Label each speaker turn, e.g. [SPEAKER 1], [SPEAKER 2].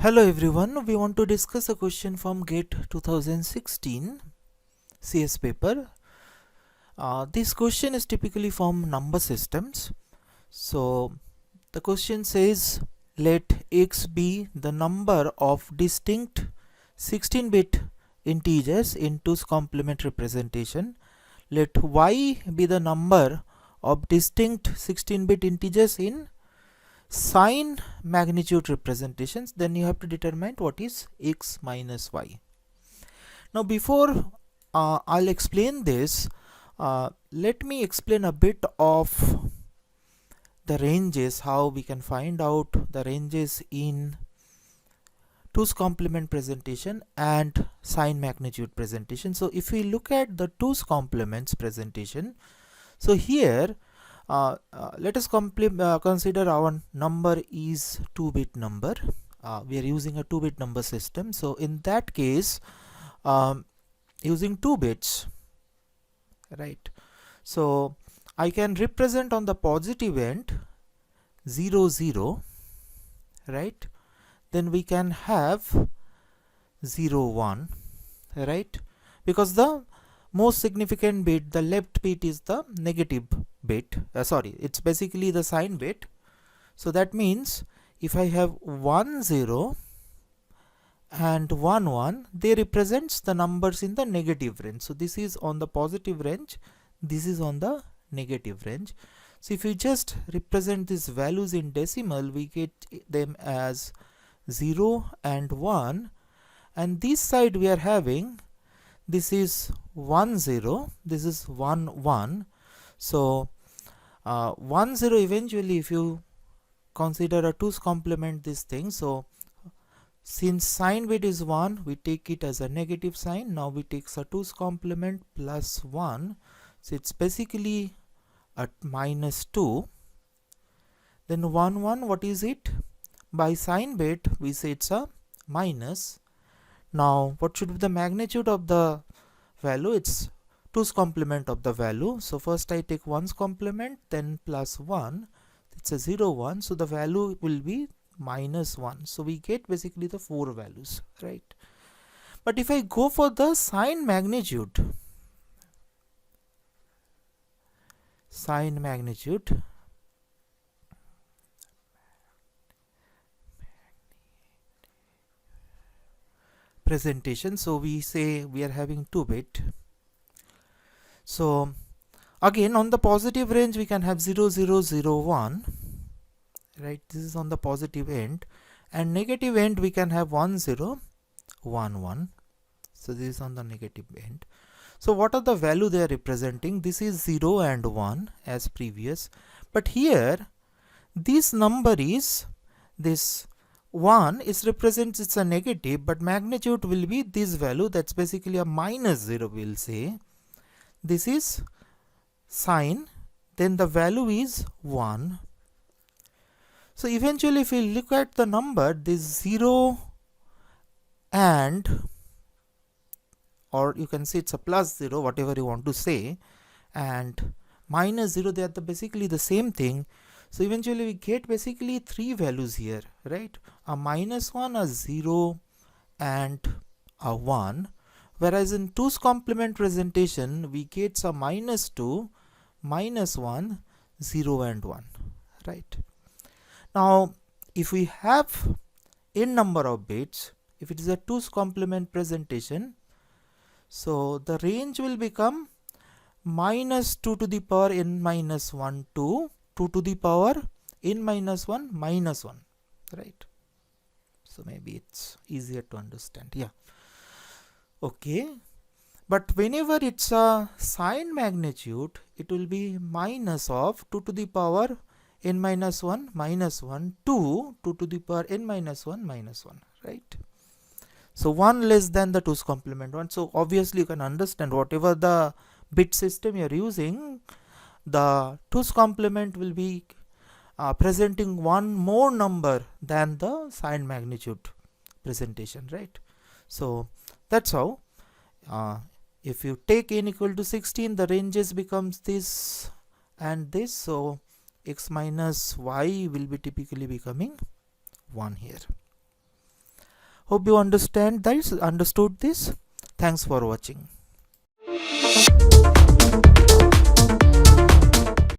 [SPEAKER 1] Hello everyone, we want to discuss a question from GATE 2016 CS paper. This question is typically from number systems. So the question says let x be the number of distinct 16-bit integers in 2's complement representation. Let y be the number of distinct 16-bit integers in sign magnitude representations. Then you have to determine what is x minus y. Now before I'll explain this, let me explain a bit of the ranges, how we can find out the ranges in 2's complement presentation and sign magnitude presentation. So if we look at the 2's complements presentation, so here let us consider our number is 2-bit number. We are using a 2-bit number system. So in that case, using 2 bits, right? So I can represent on the positive end 0 0, right? Then we can have 0 1, right? Because the most significant bit, the left bit, is the negative bit. It's basically the sign bit. So that means if I have 1 0 and 1 1, they represents the numbers in the negative range. So this is on the positive range, this is on the negative range. So if you just represent these values in decimal, we get them as 0 and 1, and this side we are having, this is 1 0, this is 1 1. So 1 0 eventually, if you consider a 2's complement this thing, so since sign bit is 1, we take it as a negative sign. Now we take a 2's complement plus 1, so it's basically at minus 2. Then 1 1, what is it? By sign bit we say it's a minus. Now what should be the magnitude of the value? It's 2's complement of the value. So first I take 1's complement, then plus 1, it's a 0 1, so the value will be minus 1. So we get basically the 4 values, right? But if I go for the sign magnitude, presentation, so we say we are having 2-bit. So again on the positive range we can have 0 0 0 1, right? This is on the positive end, and negative end we can have 1 0 1 1. So this is on the negative end. So what are the value they are representing? This is 0 and 1 as previous, but here this number is, this 1 is represents, it's a negative, but magnitude will be this value, that's basically a minus 0, we'll say. This is sign, then the value is 1. So eventually if we look at the number, this 0 and, or you can say it's a plus 0, whatever you want to say, and minus 0, they are basically the same thing. So eventually we get basically 3 values here, right? A minus 1, a 0 and a 1. Whereas in 2's complement presentation we get a minus 2, minus 1, 0 and 1, right? Now if we have n number of bits, if it is a 2's complement presentation, so the range will become minus 2 to the power n minus 1 to 2 to the power n minus 1 minus 1, right? So maybe it's easier to understand. Yeah, okay. But whenever it's a sign magnitude, it will be minus of 2 to the power n minus 1 minus 1 to 2 to the power n minus 1 minus 1, right? So 1 less than the 2's complement 1. So obviously you can understand, whatever the bit system you are using, the 2's complement will be presenting one more number than the sign magnitude presentation, right? So that's how, if you take n equal to 16, the ranges becomes this and this. So x minus y will be typically becoming 1 here. Hope you understood this. Thanks for watching.